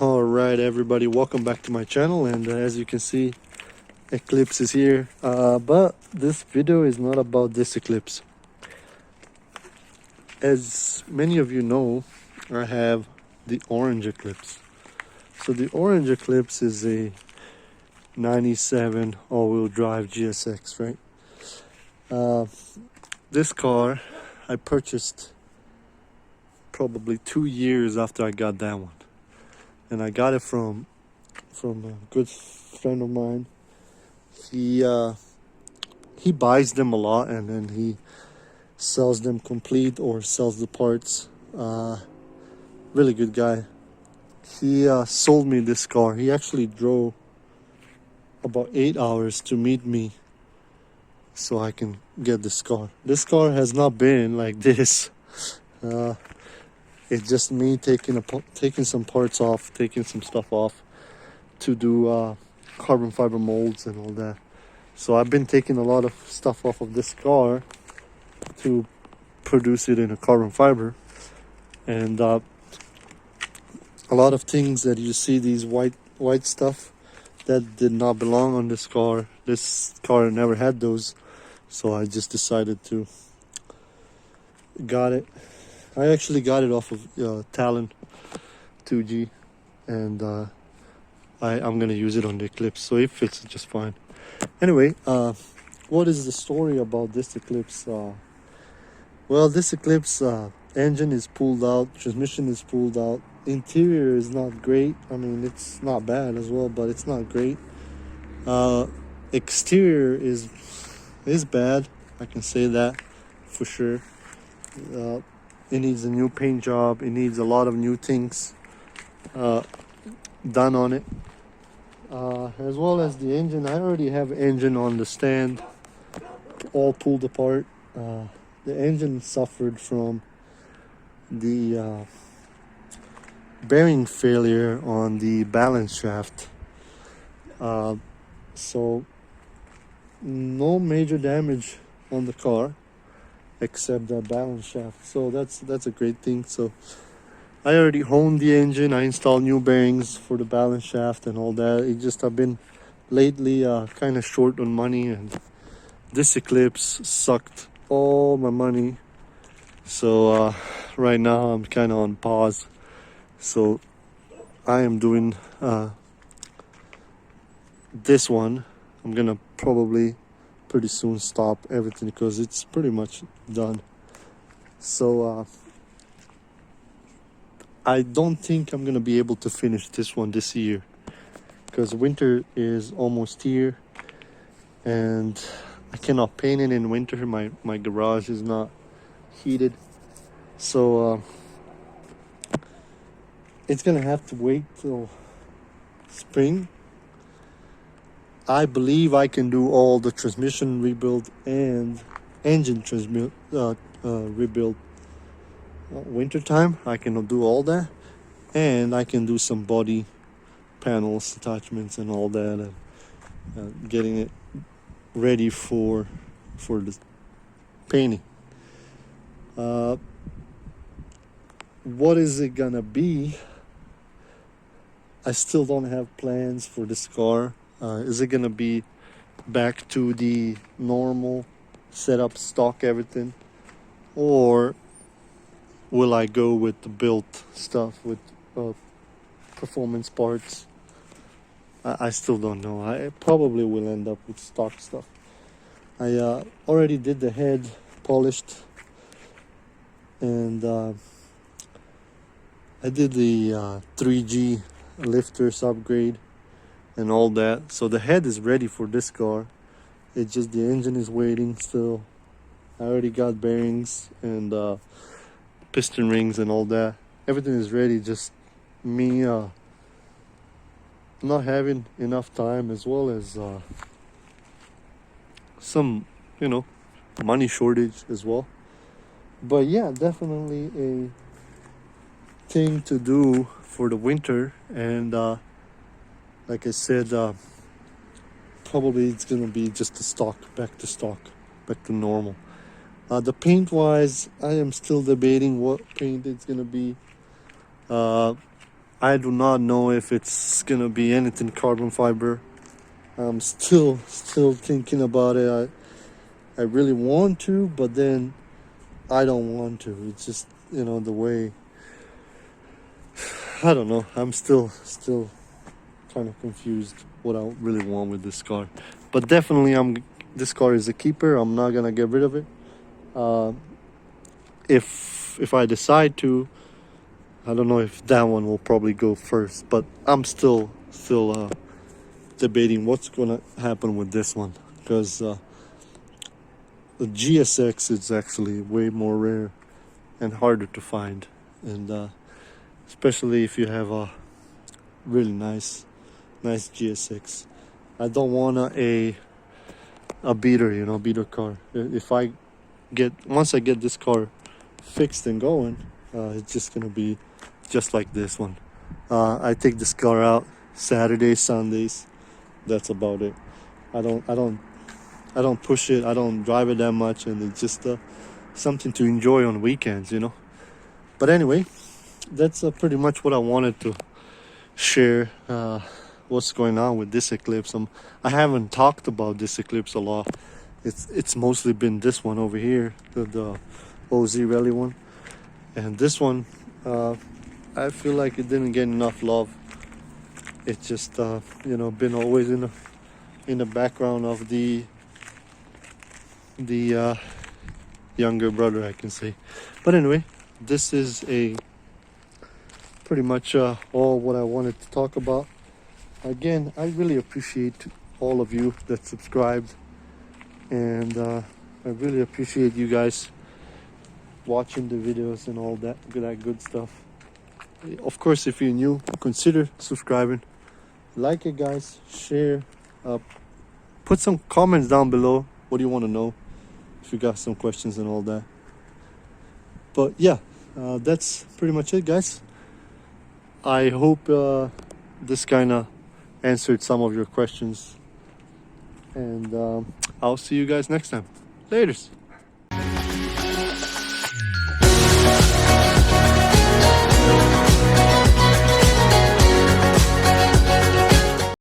Alright everybody, welcome back to my channel, and as you can see, Eclipse is here, but this video is not about this Eclipse. As many of you know, I have the orange Eclipse. So the orange Eclipse is a 97 all-wheel drive GSX, right? This car I purchased probably 2 years after I got that one. And I got it from a good friend of mine. He buys them a lot and then he sells them complete or sells the parts. Really good guy. He sold me this car. He actually drove about 8 hours to meet me so I can get this car. This car has not been like this. It's just me taking some parts off, taking some stuff off to do carbon fiber molds and all that. So I've been taking a lot of stuff off of this car to produce it in a carbon fiber. And a lot of things that you see, these white stuff, that did not belong on this car. This car never had those. So I just decided to got it. I actually got it off of Talon 2G, and I'm gonna use it on the Eclipse, so it fits just fine. Anyway, what is the story about this Eclipse? Well, this Eclipse engine is pulled out, transmission is pulled out, interior is not great. I mean, it's not bad as well, but it's not great. Exterior is bad, I can say that for sure. It needs a new paint job. It needs a lot of new things done on it. As well as the engine. I already have engine on the stand, all pulled apart. The engine suffered from the bearing failure on the balance shaft. So no major damage on the car except that balance shaft, so that's a great thing. So I already honed the engine. I installed new bearings for the balance shaft and all that. It just, I've been lately kind of short on money, and this Eclipse sucked all my money. So right now I'm kind of on pause. So I am doing this one. I'm gonna probably pretty soon stop everything because it's pretty much done. So I don't think I'm gonna be able to finish this one this year because winter is almost here and I cannot paint it in winter. My garage is not heated, so it's gonna have to wait till spring. I believe I can do all the transmission rebuild and engine rebuild winter time. I can do all that, and I can do some body panels, attachments, and all that, and getting it ready for the painting. What is it gonna be? I still don't have plans for this car. Is it gonna be back to the normal setup, stock, everything, or will I go with the built stuff with performance parts? I still don't know. I probably will end up with stock stuff. I already did the head polished, and I did the 3G lifters upgrade and all that. So the head is ready for this car. It's just the engine is waiting still. I already got bearings and piston rings and all that. Everything is ready, just me not having enough time, as well as some money shortage as well. But yeah, definitely a thing to do for the winter. And like I said, probably it's gonna be just a stock, back to normal. The paint wise, I am still debating what paint it's gonna be. I do not know if it's gonna be anything carbon fiber. I'm still thinking about it. I really want to, but then I don't want to. It's just, the way, I don't know. I'm still kind of confused what I really want with this car. But definitely this car is a keeper. I'm not gonna get rid of it. If I decide to, I don't know if that one will probably go first, but I'm still debating what's gonna happen with this one, because the GSX is actually way more rare and harder to find, and especially if you have a really nice GSX. I don't want a beater, beater car. If once I get this car fixed and going, it's just gonna be just like this one. I take this car out Saturdays, Sundays. That's about it. I don't push it. I don't drive it that much, and it's just something to enjoy on weekends. But anyway, that's pretty much what I wanted to share. What's going on with this Eclipse? I haven't talked about this Eclipse a lot. It's mostly been this one over here, the OZ Rally one, and this one. I feel like it didn't get enough love. It's just been always in the background of the younger brother, I can say. But anyway, this is pretty much all what I wanted to talk about. Again, I really appreciate all of you that subscribed, and I really appreciate you guys watching the videos and all that good stuff. Of course, if you're new, consider subscribing. Like it, guys. Share. Put some comments down below. What do you want to know? If you got some questions and all that. But yeah, that's pretty much it, guys. I hope this kind of answered some of your questions. And I'll see you guys next time. Laters.